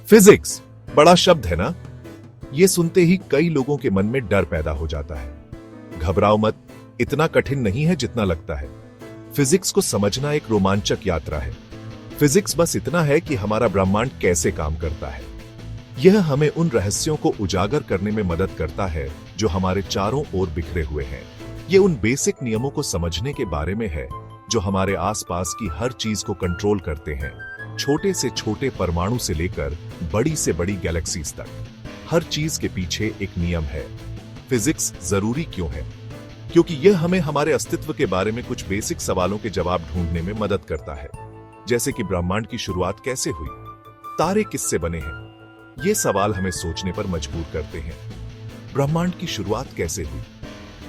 Physics बड़ा शब्द है ना। ये सुनते ही कई लोगों के मन में डर पैदा हो जाता है। घबराओ मत, इतना कठिन नहीं है जितना लगता है। फिजिक्स को समझना एक रोमांचक यात्रा है। फिजिक्स बस इतना है कि हमारा ब्रह्मांड कैसे काम करता है। यह हमें उन रहस्यों को उजागर करने में मदद करता है जो हमारे चारों ओर बिखरे हुए हैं। ये उन बेसिक नियमों को समझने के बारे में है जो हमारे आसपास की हर चीज को कंट्रोल करते हैं, छोटे से छोटे परमाणु से लेकर बड़ी से बड़ी गैलेक्सीज तक। हर चीज के पीछे एक नियम है। फिजिक्स जरूरी क्यों है? क्योंकि यह हमें हमारे अस्तित्व के बारे में कुछ बेसिक सवालों के जवाब ढूंढने में मदद करता है। जैसे कि ब्रह्मांड की शुरुआत कैसे हुई, तारे किससे बने हैं, ये सवाल हमें सोचने पर मजबूर करते हैं। ब्रह्मांड की शुरुआत कैसे हुई,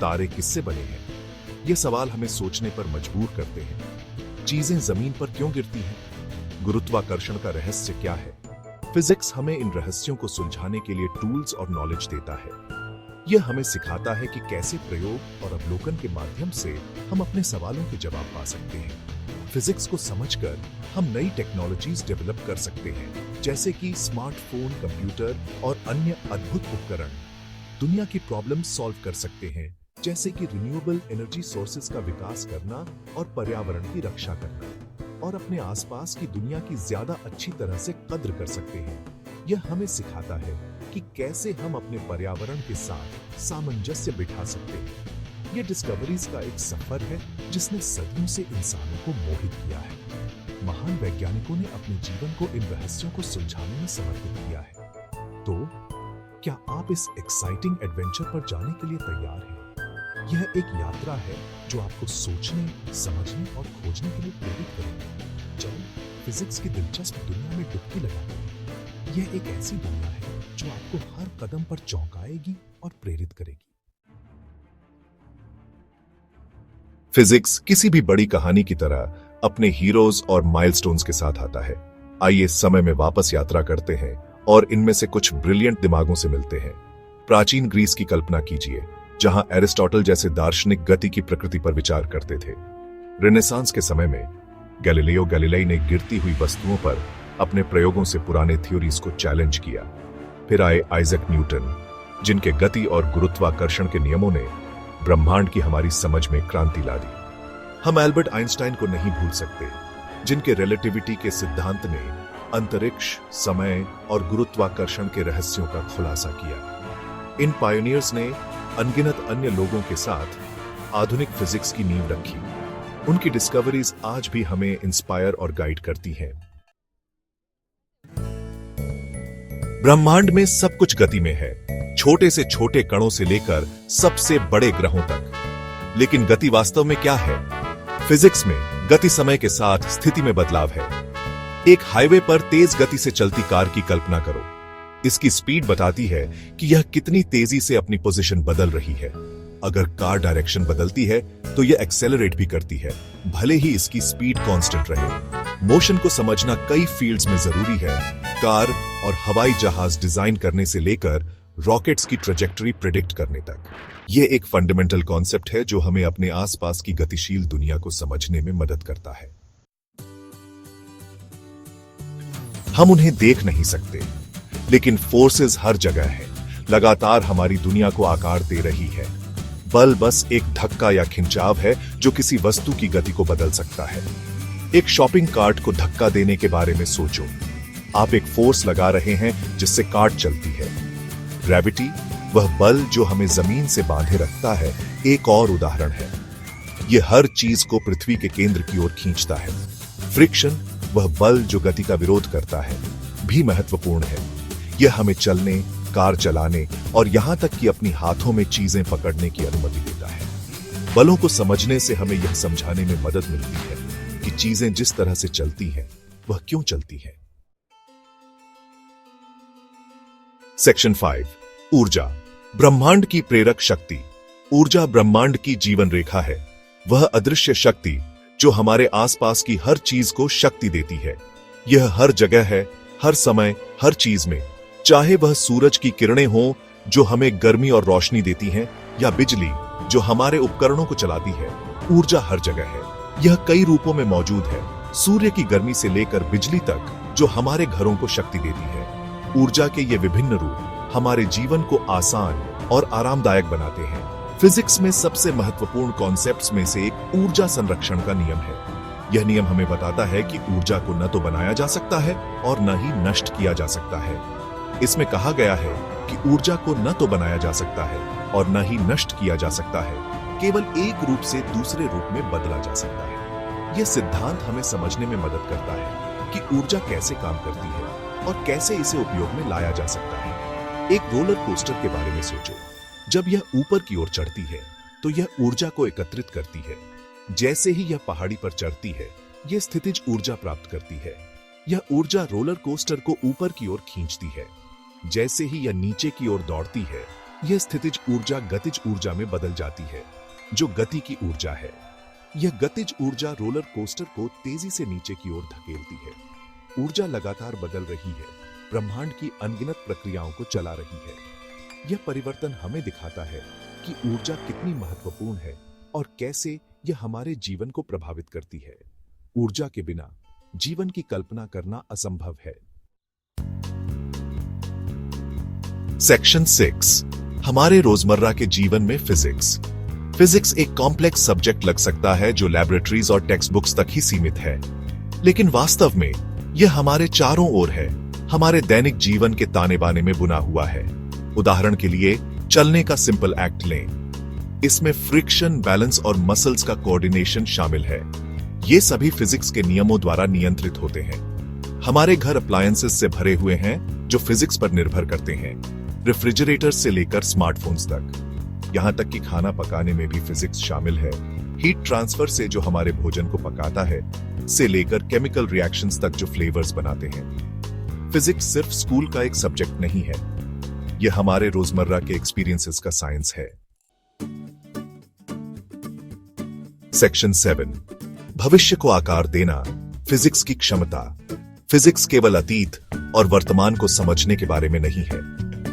तारे किससे बने हैं, ये सवाल हमें सोचने पर मजबूर करते हैं। चीजें जमीन पर क्यों गिरती हैं, गुरुत्वाकर्षण का रहस्य क्या है। फिजिक्स हमें इन रहस्यों को सुलझाने के लिए टूल्स और नॉलेज देता है। यह हमें सिखाता है कि कैसे प्रयोग और अवलोकन के माध्यम से हम अपने सवालों के जवाब पा सकते हैं। फिजिक्स को समझकर हम नई टेक्नोलॉजीज डेवलप कर सकते हैं, जैसे कि स्मार्टफोन, कंप्यूटर और अन्य अद्भुत उपकरण दुनिया की प्रॉब्लम सॉल्व कर सकते हैं, जैसे कि रिन्यूएबल एनर्जी सोर्सेज का विकास करना और पर्यावरण की रक्षा करना, और अपने आसपास की दुनिया की ज्यादा अच्छी तरह से कद्र कर सकते हैं। यह हमें सिखाता है कि कैसे हम अपने पर्यावरण के साथ सामंजस्य बिठा सकते हैं। यह डिस्कवरीज का एक सफर है जिसने सदियों से इंसानों को मोहित किया है। महान वैज्ञानिकों ने अपने जीवन को इन रहस्यों को सुलझाने में समर्पित किया है। तो क्या आप इस एक्साइटिंग एडवेंचर पर जाने के लिए तैयार हैं? यह एक यात्रा है जो आपको सोचने, समझने और खोजने के लिए प्रेरित करेगी। चलो फिजिक्स की दिलचस्प दुनिया में डुबकी लगाते हैं। यह एक ऐसी दुनिया है जो आपको हर कदम पर चौंकाएगी और प्रेरित करेगी। फिजिक्स किसी भी बड़ी कहानी की तरह अपने हीरोज और माइलस्टोन्स के साथ आता है। आइए समय में वापस यात्रा करते हैं और इनमें से कुछ ब्रिलियंट दिमागों से मिलते हैं। प्राचीन ग्रीस की कल्पना कीजिए, जहां एरिस्टोटल जैसे दार्शनिक गति की प्रकृति पर विचार करते थे। रेनेसांस के समय में गैलीलियो गैलीलाई ने गिरती हुई वस्तुओं पर अपने प्रयोगों से पुराने थ्योरीज को चैलेंज किया। फिर आए आइजैक न्यूटन, जिनके गति और गुरुत्वाकर्षण के नियमों ने ब्रह्मांड की हमारी समझ में क्रांति ला दी। हम एल्बर्ट आइंस्टाइन को नहीं भूल सकते, जिनके रिलेटिविटी के सिद्धांत ने अंतरिक्ष, समय और गुरुत्वाकर्षण के रहस्यों का खुलासा किया। इन पायोनियर्स ने अनगिनत अन्य लोगों के साथ आधुनिक फिजिक्स की नींव रखी। उनकी डिस्कवरीज आज भी हमें इंस्पायर और गाइड करती हैं। ब्रह्मांड में सब कुछ गति में है, छोटे से छोटे कणों से लेकर सबसे बड़े ग्रहों तक। लेकिन गति वास्तव में क्या है? फिजिक्स में गति समय के साथ स्थिति में बदलाव है। एक हाईवे पर तेज गति से चलती कार की कल्पना करो। इसकी स्पीड बताती है कि यह कितनी तेजी से अपनी पोजीशन बदल रही है। अगर कार डायरेक्शन बदलती है तो यह एक्सेलरेट भी करती है, भले ही इसकी स्पीड कांस्टेंट रहे। मोशन को समझना कई फील्ड्स में जरूरी है। कार और हवाई जहाज डिजाइन करने से लेकर रॉकेट्स की ट्रेजेक्टरी प्रेडिक्ट करने तक। यह एक फंडामेंटल कॉन्सेप्ट है जो हमें अपने आसपास की गतिशील दुनिया को समझने में मदद करता है। हम उन्हें देख नहीं सकते, लेकिन फोर्सेस हर जगह है, लगातार हमारी दुनिया को आकार दे रही है। बल बस एक धक्का या खिंचाव है जो किसी वस्तु की गति को बदल सकता है। एक शॉपिंग कार्ट को धक्का देने के बारे में सोचो। आप एक फोर्स लगा रहे हैं जिससे कार्ट चलती है। ग्रेविटी, वह बल जो हमें जमीन से बांधे रखता है, एक और उदाहरण है। यह हर चीज को पृथ्वी के केंद्र की ओर खींचता है। फ्रिक्शन, वह बल जो गति का विरोध करता है, भी महत्वपूर्ण है। यह हमें चलने, कार चलाने और यहां तक कि अपनी हाथों में चीजें पकड़ने की अनुमति देता है। बलों को समझने से हमें यह समझाने में मदद मिलती है कि चीजें जिस तरह से चलती हैं, वह क्यों चलती हैं। सेक्शन 5, ऊर्जा, ब्रह्मांड की प्रेरक शक्ति। ऊर्जा ब्रह्मांड की जीवन रेखा है। वह अदृश्य शक्ति जो हमारे आसपास की हर चीज को शक्ति देती है। यह हर जगह है, हर समय, हर चीज में। चाहे वह सूरज की किरणें हों जो हमें गर्मी और रोशनी देती हैं, या बिजली जो हमारे उपकरणों को चलाती है, ऊर्जा हर जगह है। यह कई रूपों में मौजूद है। सूर्य की गर्मी से लेकर बिजली तक जो हमारे घरों को शक्ति देती है। ऊर्जा के ये विभिन्न रूप हमारे जीवन को आसान और आरामदायक बनाते हैं। फिजिक्स में सबसे महत्वपूर्ण कॉन्सेप्ट्स में से एक ऊर्जा संरक्षण का नियम है। यह नियम हमें बताता है कि ऊर्जा को न तो बनाया जा सकता है और न ही नष्ट किया जा सकता है। इसमें कहा गया है कि ऊर्जा को न तो बनाया जा सकता है और न ही नष्ट किया जा सकता है, केवल एक रूप से दूसरे रूप में बदला जा सकता है। यह सिद्धांत हमें समझने में मदद करता है कि ऊर्जा कैसे काम करती है और कैसे इसे उपयोग में लाया जा सकता है। एक रोलर कोस्टर के बारे में सोचो। जब यह ऊपर की ओर चढ़ती है तो यह ऊर्जा को एकत्रित करती है। जैसे ही यह पहाड़ी पर चढ़ती है, यह स्थितिज ऊर्जा प्राप्त करती है। यह ऊर्जा रोलर कोस्टर को ऊपर की ओर खींचती है। जैसे ही यह नीचे की ओर दौड़ती है, यह स्थितिज ऊर्जा गतिज ऊर्जा में बदल जाती है, जो गति की ऊर्जा है। यह गतिज ऊर्जा रोलर कोस्टर को तेजी से नीचे की ओर धकेलती है। ऊर्जा लगातार बदल रही है, ब्रह्मांड की अनगिनत प्रक्रियाओं को चला रही है। यह परिवर्तन हमें दिखाता है कि ऊर्जा कितनी महत्वपूर्ण है और कैसे यह हमारे जीवन को प्रभावित करती है। ऊर्जा के बिना जीवन की कल्पना करना असंभव है। सेक्शन 6, हमारे रोजमर्रा के जीवन में फिजिक्स। फिजिक्स एक कॉम्प्लेक्स सब्जेक्ट लग सकता है जो लैबोरेटरीज और टेक्स्ट बुक्स तक ही सीमित है, लेकिन वास्तव में यह हमारे चारों ओर है, हमारे दैनिक जीवन के ताने बाने में बुना हुआ है। उदाहरण के लिए चलने का सिंपल एक्ट लें। इसमें फ्रिक्शन, बैलेंस और मसल्स का कोऑर्डिनेशन शामिल है। ये सभी फिजिक्स के नियमों द्वारा नियंत्रित होते हैं। हमारे घर अप्लायंसेस से भरे हुए हैं जो फिजिक्स पर निर्भर करते हैं, रेफ्रिजरेटर से लेकर स्मार्टफोन्स तक। यहां तक कि खाना पकाने में भी फिजिक्स शामिल है। हीट ट्रांसफर से जो हमारे भोजन को पकाता है, से लेकर केमिकल रिएक्शंस तक जो फ्लेवर्स बनाते हैं। फिजिक्स सिर्फ स्कूल का एक सब्जेक्ट नहीं है, यह हमारे रोजमर्रा के एक्सपीरियंसेस का साइंस है। सेक्शन 7, भविष्य को आकार देना, फिजिक्स की क्षमता। फिजिक्स केवल अतीत और वर्तमान को समझने के बारे में नहीं है,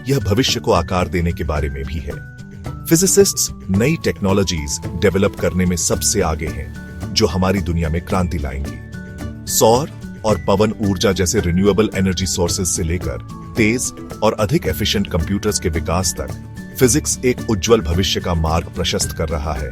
यह भविष्य को आकार देने के बारे में भी है। फिजिसिस्ट्स नई टेक्नोलॉजीज डेवलप करने में सबसे आगे हैं, जो हमारी दुनिया में क्रांति लाएंगी। सौर और पवन ऊर्जा जैसे रिन्यूएबल एनर्जी सोर्सेज से लेकर तेज और अधिक एफिशिएंट कंप्यूटर्स के विकास तक, फिजिक्स एक उज्जवल भविष्य का मार्ग प्रशस्त कर रहा है।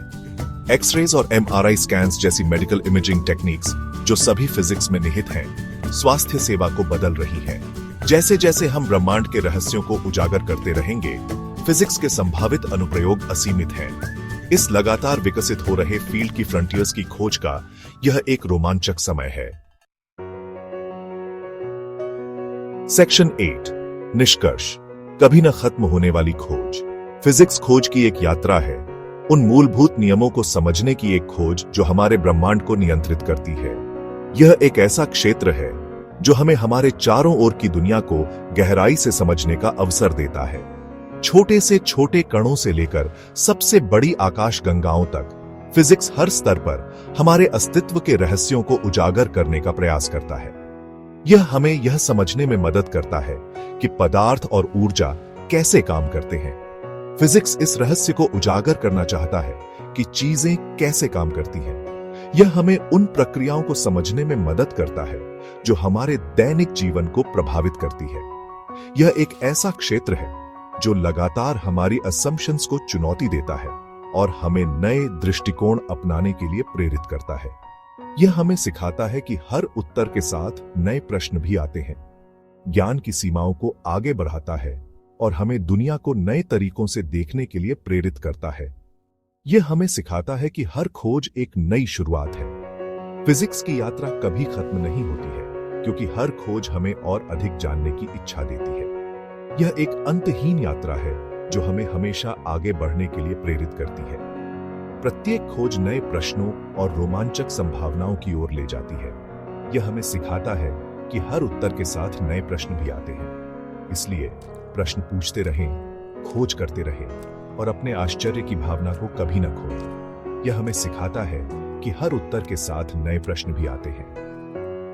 एक्सरेज और एमआरआई स्कैन्स जैसी मेडिकल इमेजिंग टेक्निक्स, जो सभी फिजिक्स में निहित हैं, स्वास्थ्य सेवा को बदल रही हैं। जैसे जैसे हम ब्रह्मांड के रहस्यों को उजागर करते रहेंगे, फिजिक्स के संभावित अनुप्रयोग असीमित हैं। इस लगातार विकसित हो रहे फील्ड की फ्रंटियर्स की खोज का यह एक रोमांचक समय है। सेक्शन 8, निष्कर्ष, कभी न खत्म होने वाली खोज। फिजिक्स खोज की एक यात्रा है, उन मूलभूत नियमों को समझने की एक खोज जो हमारे ब्रह्मांड को नियंत्रित करती है। यह एक ऐसा क्षेत्र है जो हमें हमारे चारों ओर की दुनिया को गहराई से समझने का अवसर देता है। छोटे से छोटे कणों से लेकर सबसे बड़ी आकाश गंगाओं तक, फिजिक्स हर स्तर पर हमारे अस्तित्व के रहस्यों को उजागर करने का प्रयास करता है। यह हमें यह समझने में मदद करता है कि पदार्थ और ऊर्जा कैसे काम करते हैं। फिजिक्स इस रहस्य को उजागर करना चाहता है कि चीजें कैसे काम करती हैं। यह हमें उन प्रक्रियाओं को समझने में मदद करता है जो हमारे दैनिक जीवन को प्रभावित करती है। यह एक ऐसा क्षेत्र है जो लगातार हमारी असम्पशंस को चुनौती देता है और हमें नए दृष्टिकोण अपनाने के लिए प्रेरित करता है। यह हमें सिखाता है कि हर उत्तर के साथ नए प्रश्न भी आते हैं, ज्ञान की सीमाओं को आगे बढ़ाता है और हमें दुनिया को नए तरीकों से देखने के लिए प्रेरित करता है। यह हमें सिखाता है कि हर खोज एक नई शुरुआत है। फिजिक्स की यात्रा कभी खत्म नहीं होती है, क्योंकि हर खोज हमें और अधिक जानने की इच्छा देती है। यह एक अंतहीन यात्रा है जो हमें हमेशा आगे बढ़ने के लिए प्रेरित करती है। प्रत्येक खोज नए प्रश्नों और रोमांचक संभावनाओं की ओर ले जाती है। यह हमें सिखाता है कि हर उत्तर के साथ नए प्रश्न भी आते हैं। इसलिए प्रश्न पूछते रहें, खोज करते रहें और अपने आश्चर्य की भावना को कभी न खोएं। यह हमें सिखाता है कि हर उत्तर के साथ नए प्रश्न भी आते हैं।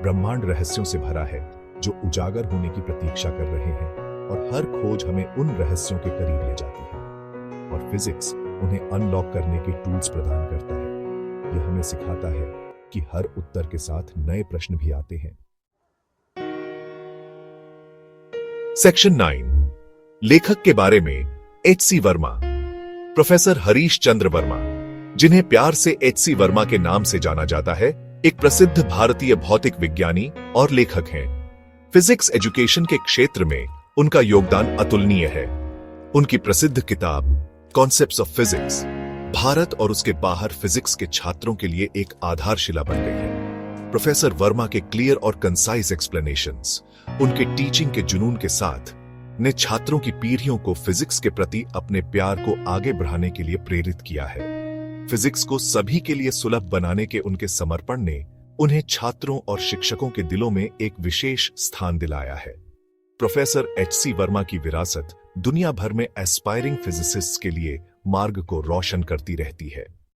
ब्रह्मांड रहस्यों से भरा है जो उजागर होने की प्रतीक्षा कर रहे हैं, और हर खोज हमें उन रहस्यों के करीब ले जाती है, और फिजिक्स उन्हें अनलॉक करने के टूल्स प्रदान करता है। यह हमें सिखाता है कि हर उत्तर के साथ नए प्रश्न भी आते हैं। सेक्शन 9 लेखक के बारे में H.C. वर्मा। प्रोफेसर हरीश चंद्र वर्मा, जिन्हें प्यार से H.C. वर्मा के नाम से जाना जाता है, एक प्रसिद्ध भारतीय भौतिक विज्ञानी और लेखक हैं। फिजिक्स एजुकेशन के क्षेत्र में उनका योगदान अतुलनीय है। उनकी प्रसिद्ध किताब कॉन्सेप्ट्स ऑफ फिजिक्स भारत और उसके बाहर फिजिक्स के छात्रों के लिए एक आधारशिला बन गई है। प्रोफेसर वर्मा के क्लियर और कंसाइज एक्सप्लेनेशंस, उनके टीचिंग के जुनून के साथ ने छात्रों की पीढ़ियों को फिजिक्स के प्रति अपने प्यार को आगे बढ़ाने के लिए प्रेरित किया है। फिजिक्स को सभी के लिए सुलभ बनाने के उनके समर्पण ने उन्हें छात्रों और शिक्षकों के दिलों में एक विशेष स्थान दिलाया है। Professor H.C. वर्मा की विरासत दुनिया भर में एस्पायरिंग फिजिसिस्ट्स के लिए मार्ग को रोशन करती रहती है।